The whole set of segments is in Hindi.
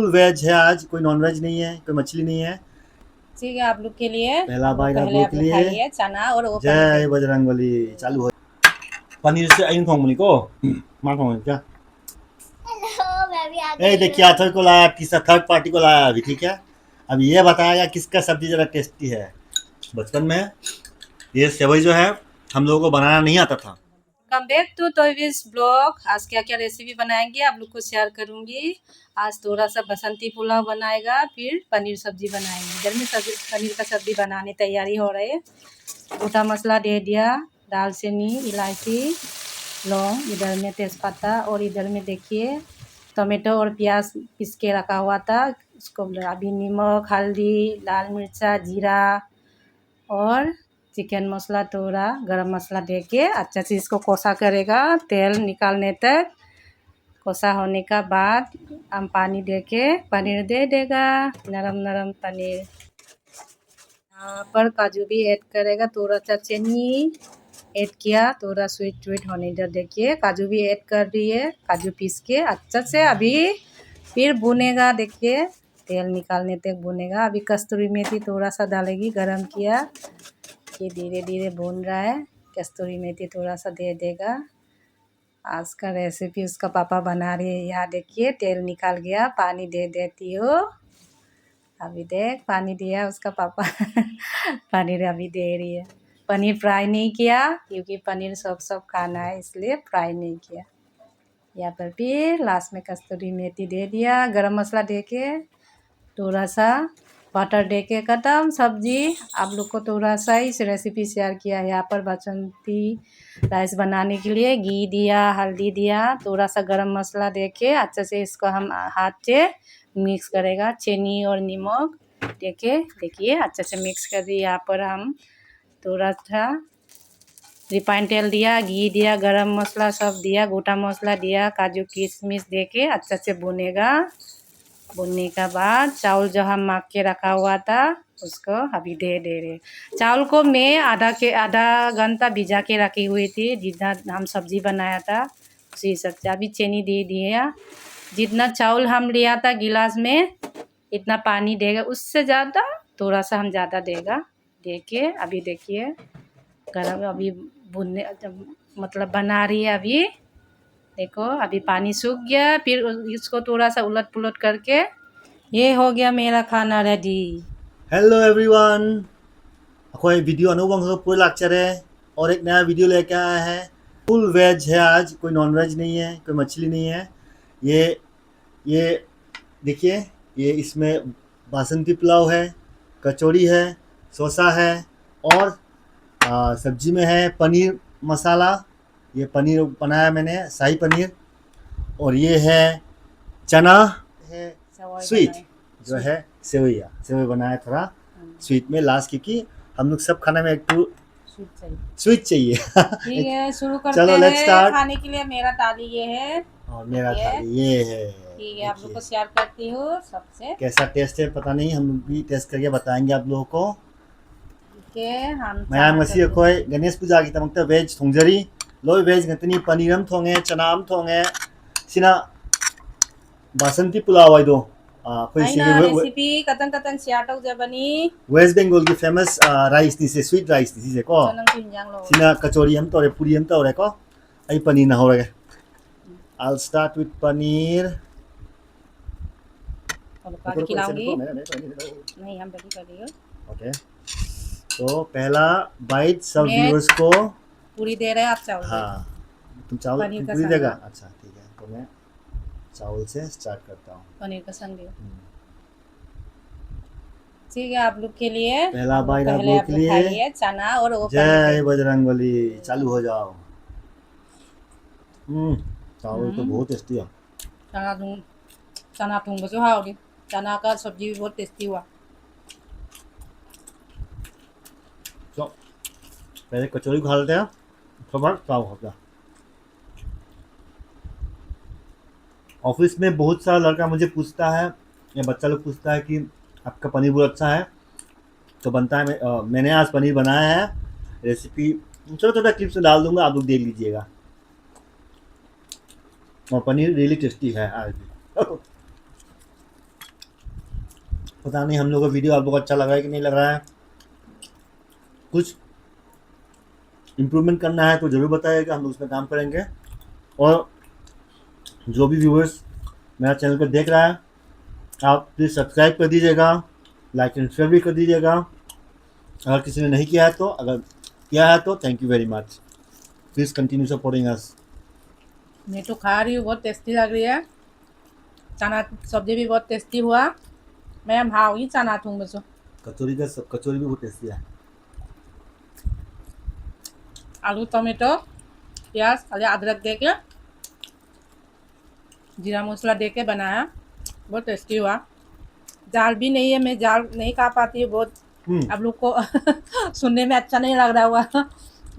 फुल वेज है आज, कोई नॉन वेज नहीं है, कोई मछली नहीं है। ठीक है, आप लोग के लिए पहला बाइट आप पहले लोग आप के लोग लिए। खाइए चना और वो पनीर जय देखिए। बजरंगबली। चालू हो। पनीर से अइन थोंगनी को मां थोंगनी क्या? हेलो, मैं भी आ ए गई देखिए हूँ। अथर को लाया, तीसरा थर्ड पार्टी को लाया अभी, ठीक है। अब ये बताएगा किसका सब्जी ज़रा टेस्टी है। बचपन में ये सेवई जो है हम लोगों को बनाना नहीं आता था। कम बैक टू तोविस ब्लॉग। आज क्या क्या रेसिपी बनाएंगे आप लोग को शेयर करूंगी। आज थोड़ा सा बसंती पुलाव बनाएगा, फिर पनीर सब्जी बनाएंगे। इधर में सब्जी पनीर का सब्जी बनाने तैयारी हो रही है। गोटा मसाला दे दिया, दालचीनी, इलायची, लौंग, इधर में तेज़पत्ता, और इधर में देखिए टमाटो और प्याज पीस के रखा हुआ था। उसको अभी नमक, हल्दी, लाल मिर्चा, जीरा और चिकन मसाला, थोड़ा गरम मसाला दे के अच्छा से इसको कोसा करेगा तेल निकालने तक। कोसा होने का बाद हम पानी दे के पनीर दे देगा, नरम नरम पनीर। यहाँ पर काजू भी ऐड करेगा, थोड़ा सा चीनी ऐड किया, थोड़ा स्वीट स्वीट होने। इधर देखिए काजू भी ऐड कर रही है, काजू पीस के अच्छा से अभी फिर भुनेगा। देखिए तेल निकालने तक भुनेगा। अभी कस्तूरी मेथी थोड़ा सा डालेगी, गरम किया, ये धीरे धीरे भून रहा है। कस्तूरी मेथी थोड़ा सा दे देगा। आज का रेसिपी उसका पापा बना रही है। यहाँ देखिए तेल निकाल गया, पानी दे देती हो। अभी देख पानी दिया उसका पापा पनीर अभी दे रही है। पनीर फ्राई नहीं किया क्योंकि पनीर सब खाना है, इसलिए फ्राई नहीं किया। यहाँ पर फिर लास्ट में कस्तूरी मेथी दे दिया, गरम मसाला दे के, थोड़ा सा बटर दे के ख़त्म सब्जी। आप लोग को थोड़ा सा इस रेसिपी शेयर किया है। यहाँ पर बासमती राइस बनाने के लिए घी दिया, हल्दी दिया, थोड़ा सा गरम मसाला दे के अच्छे से इसको हम हाथ से मिक्स करेगा। चीनी और नमक दे के देखिए अच्छे से मिक्स कर दिए। यहाँ पर हम थोड़ा सा रिफाइंड तेल दिया, घी दिया, गरम मसाला सब दिया, गोटा मसाला दिया, काजू किशमिश दे के अच्छे से भुनेगा। भुनने के बाद चावल जो हम माख के रखा हुआ था उसको अभी दे रहे। चावल को मैं आधा घंटा भिजा के रखी हुई थी, जितना हम सब्जी बनाया था उसी हिसाब से। अभी चीनी दे दिया, जितना चावल हम लिया था गिलास में इतना पानी देगा, उससे ज़्यादा थोड़ा सा हम ज़्यादा देगा। दे के अभी देखिए गरम अभी भुनने मतलब बना रही है अभी। देखो अभी पानी सूख गया, फिर इसको थोड़ा सा उलट पुलट करके ये हो गया मेरा खाना रेडी। हेलो एवरीवन, अखोई वीडियो अनुभव पूरे लाचर है और एक नया वीडियो लेके आया है। फुल वेज है आज, कोई नॉन वेज नहीं है, कोई मछली नहीं है। ये देखिए, ये इसमें बासमती पुलाव है, कचौड़ी है, सोसा है और सब्जी में है पनीर मसाला। ये पनीर बनाया मैंने, शाही पनीर। और ये है चना है, स्वीट जो है सेवैया, सेवई बनाया थोड़ा स्वीट में लास्ट, क्योंकि हम लोग सब खाने में एक तो स्वीट चाहिए। ठीक है, शुरू करते चलो लेट्स हैं। स्टार्ट। खाने के लिए मेरा थाली ये है और मेरा ये थाली ये है। ठीक है, आप लोग को शेयर करती हूँ सबसे। कैसा टेस्ट है पता नहीं, हम लोग भी टेस्ट करके बताएंगे आप लोगों को। ठीक है, हम मया मसी अखोई गणेश पूजा की तमकता वेज थोंजरी। लोई वेज गतनी पनीर हम थोंगे, चना हम थोंगे। सिना बासमती पुलाव आइदो अखोई आइना से रेसिपी कतन कतन शेयर तौजबनी। वेस्ट बंगाल की फेमस राइस नी से स्वीट राइस नी से को चनंग पिंजांग लो। सिना कचौड़ी हम तोरे, पूरी हम तोरे को आई पनीर ना हो रहे। I'll start with paneer. और खिलाऊंगी नहीं, हम रेडी कर रही हो। ओके, तो पहला बाइट सब मैं व्यूअर्स को। पूरी दे रहे हैं, आप चावल दे। हाँ तुम चावल पनीर तुम का पूरी संग देगा, अच्छा ठीक है, तो मैं चावल से स्टार्ट करता हूँ। पनीर का संग ठीक है, आप लोग के लिए पहला हम लोग बाइट आप पहले लोग आप के लोग लिए। खाइए चना और वो पनीर जय दे। बजरंगबली। चालू हो जाओ। चावल तो बहुत टेस्टी है। चना थोंबसु हाउदी। चना का सब्जी भी बहुत टेस्टी हुआ। तो पहले कचौड़ी खा लेते हैं, उसके बाद चावल खाते हैं। ऑफिस में बहुत सारा लड़का मुझे पूछता है या बच्चा लोग पूछता है कि आपका पनीर बहुत अच्छा है, तो बनता है। मैंने आज पनीर बनाया है। रेसिपी छोटा छोटा क्लिप्स में डाल दूंगा, आप लोग देख लीजिएगा। और पनीर रियली टेस्टी है आज भी। पता नहीं हम लोग का वीडियो आपको अच्छा लग रहा है कि नहीं लग रहा है, कुछ इम्प्रूवमेंट करना है तो ज़रूर बताइएगा, हम लोग उस पर काम करेंगे। और जो भी व्यूअर्स मेरा चैनल पर देख रहा है, आप प्लीज़ सब्सक्राइब कर दीजिएगा, लाइक एंड शेयर भी कर दीजिएगा। अगर किसी ने नहीं किया है तो, अगर किया है तो thank you very much. Please continue supporting us. मैं तो खा रही हूँ, बहुत टेस्टी लग रही है। चना सब्जी भी बहुत टेस्टी हुआ। मैं हम हाउगी चना थूंग बसो। कचौरी भी बहुत टेस्टी है। आलू टमाटो प्याज और अदरक दे के जीरा मसाला दे के बनाया, बहुत टेस्टी हुआ। जाल भी नहीं है, मैं जाल नहीं खा पाती हूँ बहुत, आप लोग को सुनने में अच्छा नहीं लग रहा हुआ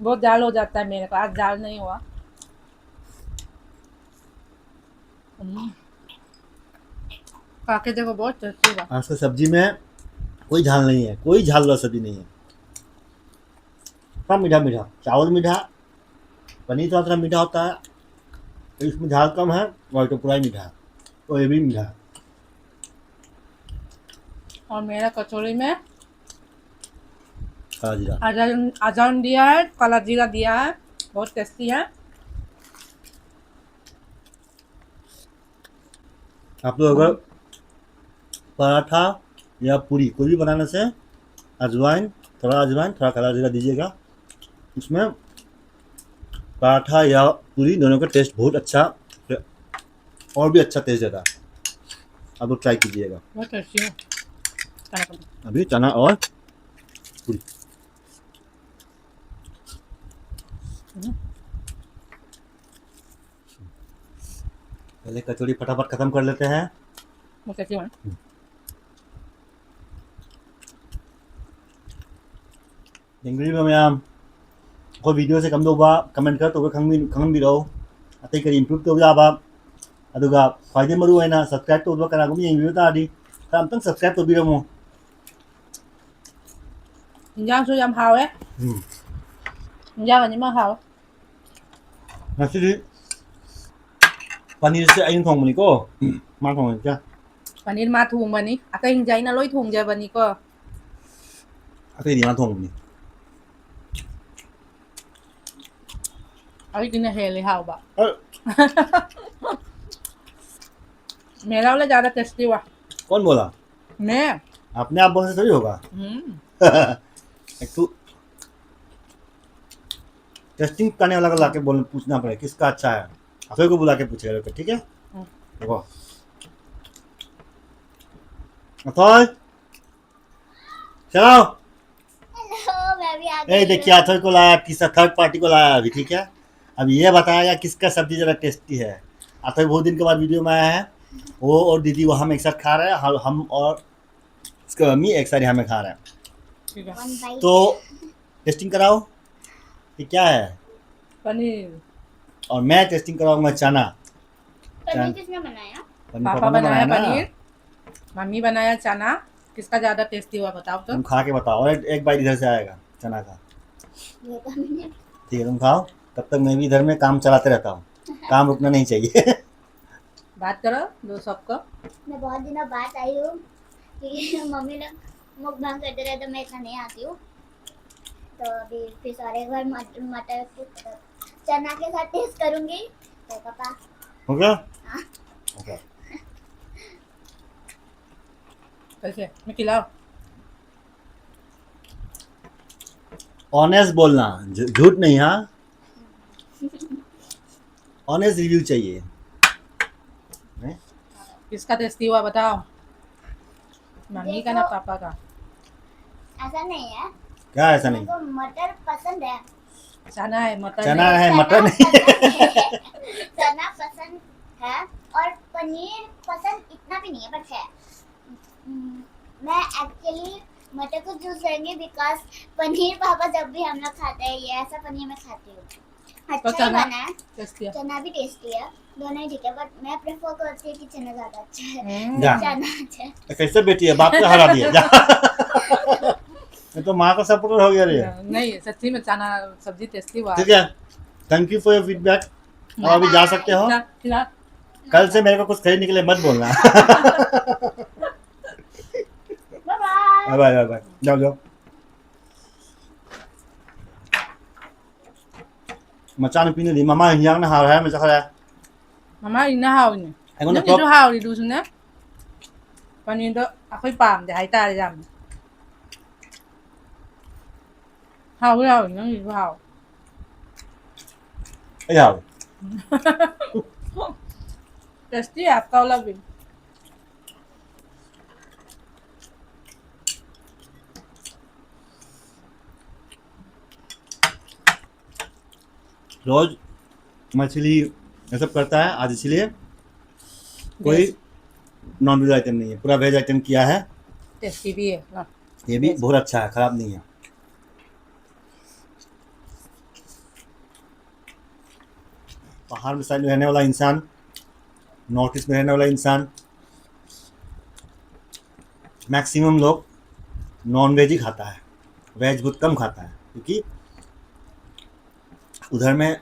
बहुत जाल हो जाता है मेरे को, आज जाल नहीं हुआ। खा के देखो, बहुत टेस्टी हुआ। आज का सब्जी में कोई झाल नहीं है, कोई झाल वाला सब्जी नहीं है, सब मीठा मीठा, चावल मीठा, पनीर थोड़ा थोड़ा मीठा होता है, तो इसमें झाल कम है और तो पूरा ही मीठा है, तो ये भी मीठा है। और मेरा कचौड़ी में काला जीरा, अजवाइन दिया है, काला जीरा दिया है, बहुत टेस्टी है। आप लोग अगर पराठा या पूरी कोई भी बनाने से अजवाइन थोड़ा काला जीरा दीजिएगा, इसमें पराठा या पूरी दोनों का टेस्ट बहुत अच्छा और भी अच्छा टेस्ट देता है। आप लोग ट्राई कीजिएगा। बहुत टेस्टी है। अभी चना और पूरी। पहले कचौड़ी फटाफट खत्म कर लेते हैं। बहुत टेस्टी है। Dengerin mo ma'am. Ako video sa kamdo ba comment ka to kang biro. Atay ka improve to ba. Aduga pwede maruhay na subscribe to ba kana gumi yung video ta di. Tang subscribe to video mo. Giang su yam hao ấy. Giang là những món hao. Nasi di panis sa ayun thong mo ni ko. Mang thong ka. Panin ma thùng mà ní. À cái hình giấy nó lôi thùng ra bà ní cơ. Atay di mang thong mo ni. Ở cái này hề lấy hao bà. Ờ, Mẹ đâu lấy ra tasty हुआ. कौन बोला? मैं. अपने आप बोलने से थोड़ी होगा। एक तो टेस्टिंग करने वाला को लाके बोल पूछना पड़ेगा किसका अच्छा है, अफे को बुला के पूछेगा, ठीक है? देखो अथॉय चलो, हेलो मैं भी आ ए गई देखिए अथॉय को लाया, किसी थर्ड पार्टी को लाया अभी, ठीक है? अब ये बताएगा किसका सब्जी ज़रा टेस्टी है। अथॉय बहुत दिन के बाद वीडियो में आया है, वो और दीदी वो हम एक साथ खा रहे हैं, हम और उसके मम्मी एक साथ यहाँ में खा रहे हैं, ठीक है. वन बाइट तो टेस्टिंग कराओ ये क्या है, पनीर. और मैं टेस्टिंग कराऊंगा चना। पनीर किसने बनाया? पापा बनाया पनीर, मम्मी बनाया चना. किसका ज्यादा टेस्टी हुआ बताओ तो. तुम खा के बताओ, और एक बाइट इधर से आएगा चना का, ये तो मैंने ठीक है? तुम खाओ, तब तक मैं भी इधर में काम चलाते रहता हूँ, काम रुकना नहीं चाहिए। बात करो दो सबको. मैं बहुत दिनों बाद आई हूँ कि मम्मी लोग मुकबांग करते रहे तो मैं इतना नहीं आती हूँ, तो अभी फिर सारे घर मटर चना के साथ टेस्ट करूँगी तो पापा हो गया? हाँ। ओके। कैसे मैं खिलाओ. ऑनेस्ट बोलना, झूठ नहीं, हाँ ऑनेस्ट रिव्यू चाहिए। किसका टेस्टी हुआ बताओ. मम्मी का ना देखो, पापा का. ऐसा नहीं है, क्या ऐसा नहीं? मेरे को मटर पसंद है, चना है मटर चना नहीं. है मटर नहीं। पसंद है चना पसंद है और पनीर पसंद इतना भी नहीं है, बट है मैं एक्चुअली मटर को चूज करेंगे बिकॉज पनीर पापा जब भी हम लोग खाते हैं ये ऐसा पनीर मैं खाती हूँ, तो अच्छा ही चना बना है, टेस्टी है. चना भी टेस्टी है, दोनों ही ठीक है, बट मैं प्रेफर करती हूँ कि चना ज्यादा अच्छा है, जा। चना अच्छा है। कैसे बेटी है, बाप को हरा दिया जा। ये तो माँ का सपोर्टर हो गया रे। नहीं सच्ची में चना सब्जी टेस्टी हुआ. ठीक है, thank you for your feedback. और अभी जा सकते हो, खिला. कल से मेरे को कुछ खरीदने के लिए मत बोलना। बाय बाय बाय जाओ जाओ मचानुपीꯅꯗꯤ ꯃꯃꯥ ꯍꯤꯟꯖꯥꯡꯅ ꯍꯥꯎꯔꯦ ꯍꯥꯏꯔꯝꯃ ꯆꯠꯈ꯭ꯔꯦ ꯃꯃꯥ ꯏꯟꯅ ꯍꯥꯎꯏꯅꯦ ꯑꯩꯉꯣꯟꯗ ꯅꯪꯒꯤꯁꯨ ꯍꯥꯎꯔꯤꯗꯨꯁꯨꯅꯦ ꯄꯅꯤꯔꯗꯣ ꯑꯩꯈꯣꯏ ꯄꯥꯝꯗꯦ ꯍꯥꯏꯇꯥꯔꯦ ꯌꯥꯝꯅ ꯍꯥꯎꯋꯤ ꯍꯥꯎꯋꯤ ꯅꯪꯒꯤꯁꯨ ꯍꯥꯎꯋꯤ ꯑꯩ ꯍꯥꯎꯋꯦ टेस्टी है आपका वाला भी रोज मछली ये सब करता है आज इसलिए कोई Yes. नॉन वेज आइटम नहीं है पूरा वेज आइटम किया है टेस्टी भी है ना ये भी Yes. बहुत अच्छा है खराब नहीं है पहाड़ में साइड में रहने वाला इंसान नॉर्थ ईस्ट में रहने वाला इंसान मैक्सिमम लोग नॉन वेज ही खाता है वेज बहुत कम खाता है क्योंकि उधर में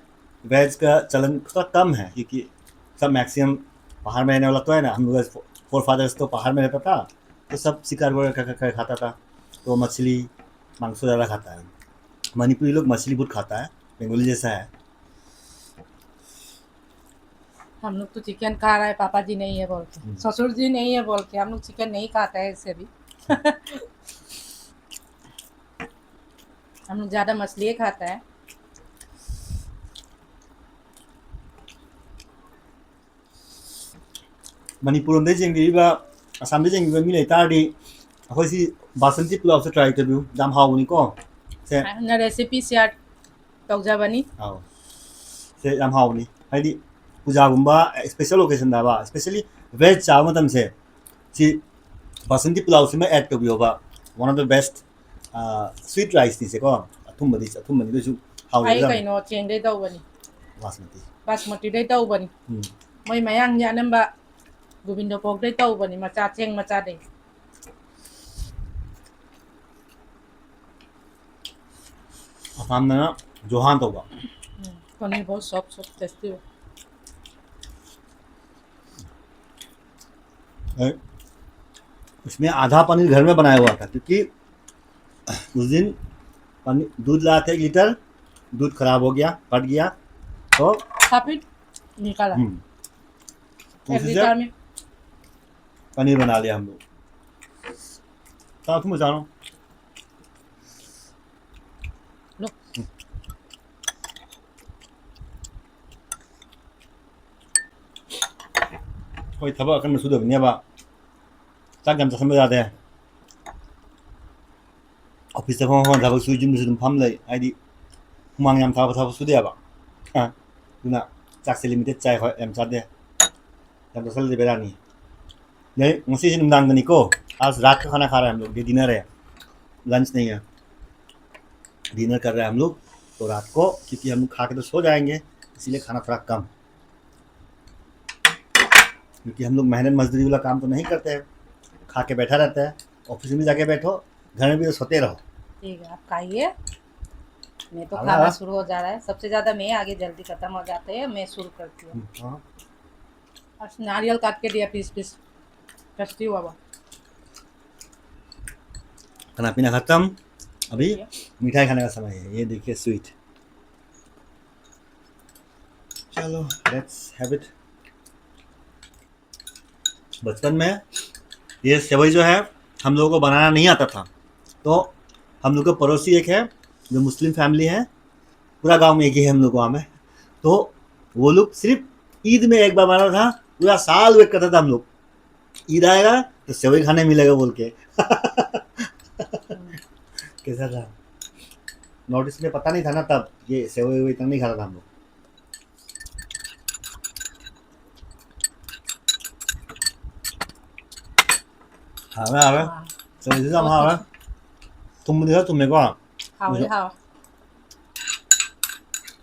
वेज का चलन थोड़ा कम है क्योंकि सब मैक्सिमम पहाड़ में रहने वाला तो है ना हम लोग फोर फादर्स तो पहाड़ में रहता था तो सब शिकार वगैरह कर खाता था तो मछली मांस ज़्यादा खाता है मणिपुरी लोग मछली बहुत खाता है बंगाली जैसा है हम लोग तो चिकन खा रहा है पापा जी नहीं है बोल के ससुर जी नहीं है बोल के हम लोग चिकन नहीं खाते हैं इससे भी हम लोग ज्यादा मछली खाता है ꯃꯅꯤꯄꯨꯔꯗ ꯌꯦꯡꯕꯤꯔꯤꯕ ꯑꯁꯥꯝꯗ ꯌꯦꯡꯕꯤꯕ ꯃꯤ ꯂꯩꯇꯥꯔꯗꯤ ꯑꯩꯈꯣꯏꯁꯤ ꯕꯥꯁꯟꯇꯤ ꯄꯨꯂꯥꯎꯁꯦ ꯇ꯭ꯔꯥꯏ ꯇꯧꯕꯤꯌꯨ ꯌꯥꯝ ꯍꯥꯎꯕꯅꯤꯀꯣ ꯁꯦ ना रेसिपी शेयर तौजबनी ꯑꯥꯎ ꯁꯦ ꯌꯥꯝ ꯍꯥꯎꯕꯅꯤ ꯍꯥꯏꯗꯤ ꯄꯨꯖꯥꯒꯨꯝꯕ ꯁ꯭ꯄꯦꯁꯦꯜ ꯑꯣꯀꯦꯖꯟꯗꯕ ꯁ꯭ꯄꯦꯁꯦꯜꯂꯤ ꯚꯦꯖ ꯆꯥꯕ ꯃꯇꯝꯁꯦ ꯁꯤ ꯕꯥꯁꯟꯇꯤ ꯄꯨꯂꯥꯎꯁꯤꯃ ꯑꯦꯗ ꯇꯧꯕꯤꯌꯣꯕ ꯋꯥꯟ ꯑꯣꯐ ꯗ ꯕꯦꯁט ꯁ꯭ꯋꯤꯠ ꯔꯥꯏꯁꯅꯤꯁꯦꯀꯣ ꯑꯊꯨꯝꯕꯅꯤꯗꯁꯨ आई ꯍꯥꯎꯋꯦ कहीं चेंगे तौबनी ꯕꯥꯁꯃꯇꯤ बासमती तौबनी मोई मयांग अनंब गोविंद पोक तौबनी मचा चेंग मचा दे ꯑꯁꯥꯝꯗꯅ ꯖꯣꯍꯥꯟ ꯇꯧꯕ पनीर बहुत सॉफ्ट सॉफ्ट टेस्टी है उसमें आधा पनीर घर में बनाया हुआ था क्योंकि उस दिन पनीर दूध लाया था 1 लीटर दूध खराब हो गया फट गया तो काफी निकाला एक उसी से लीटर में पनीर बना लिया हम लोग साथ में जानो लो कोई थबक अकन सुधरनेबा चाक गम चसम जाते हैं ऑफिस से फोन थबक सुजिम सुदम फम लई आइदी हुमांग याम थबक सुदेबा हां दुना चाक से लिमिटेड चाय खो एम चादे याम तसल दे बेरानी नहीं मुसी से नुमदांग दनी को आज रात का खाना खा रहे हैं हम लोग ये डिनर है लंच नहीं है डिनर कर रहे हैं हम लोग तो रात को क्योंकि हम लोग खा के तो सो जाएंगे इसीलिए खाना थोड़ा कम क्योंकि हम लोग मेहनत मजदूरी वाला काम तो नहीं करते हैं खा के बैठा रहता है ऑफिस में जाके बैठो घर में भी तो सोते रहो ठीक है आप खाइए मैं तो हाँ, खाना हाँ। शुरू हो जा रहा है सबसे ज्यादा मैं आगे जल्दी खत्म हो जाते हैं मैं शुरू करती हूँ हाँ और नारियल काट के दिया पीस पीस टेस्टी हुआ वो। खाना पीना खत्म अभी मिठाई खाने का समय है ये देखिए स्वीट चलो लेट्स हैव इट बचपन में ये सेवई जो है हम लोगों को बनाना नहीं आता था तो हम लोग का पड़ोसी एक है जो मुस्लिम फैमिली है पूरा गांव में एक ही है हम लोग गाँव में तो वो लोग सिर्फ ईद में एक बार बना था पूरा साल वेट करता था हम लोग ईद आएगा तो सेवई खाने मिलेगा बोल के कैसा था नॉर्थ ईस्ट में पता नहीं था ना तब ये सेवई वेवई तक नहीं खाता था हम लोग हाँ हाँ, सेवई से हाँ तुम देखो तुम्हें को हाव मुझे- हाव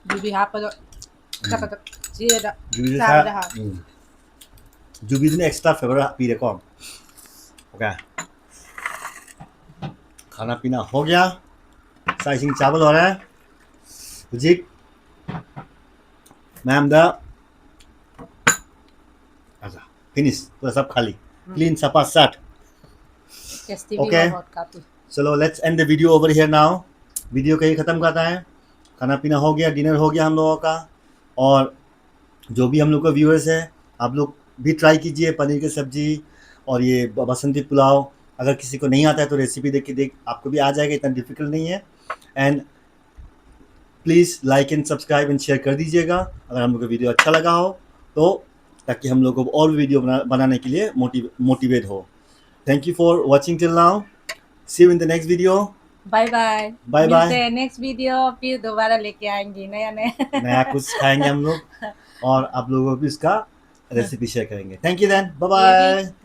जुबी हाफ पर तक तक ये दा जुबी Sabi na ha. जुबी ने एक्स्ट्रा फेवर पी रहे कौन ओके खाना पीना हो गया साइसिंग चावल हो रहा है जी मैम दा अच्छा फिनिश पूरा सब खाली क्लीन सपा साट टेस्टी भी Okay. है बहुत काफ़ी। चलो let's end the video over here now. Video कहीं ख़त्म करता है। खाना पीना हो गया, डिनर हो गया हम लोगों का, और जो भी हम लोग का व्यूअर्स है, आप लोग भी ट्राई कीजिए पनीर की सब्ज़ी और ये बसंती पुलाव। अगर किसी को नहीं आता है तो रेसिपी देख आपको भी आ जाएगा, इतना डिफ़िकल्ट नहीं है। And please like and subscribe and share कर दीजिएगा अगर हम लोग का वीडियो अच्छा लगा हो तो, ताकि हम लोग को और वीडियो बनाने के लिए मोटिवेट हो। Thank you for watching till now. See you in the next video. Bye bye. Bye bye. मिलते हैं नेक्स्ट वीडियो, फिर दोबारा लेके आएंगे नया नया नया कुछ खाएंगे हम लोग और आप लोगों को भी इसका रेसिपी शेयर करेंगे। थैंक यू देन, बाय ये भी बाय।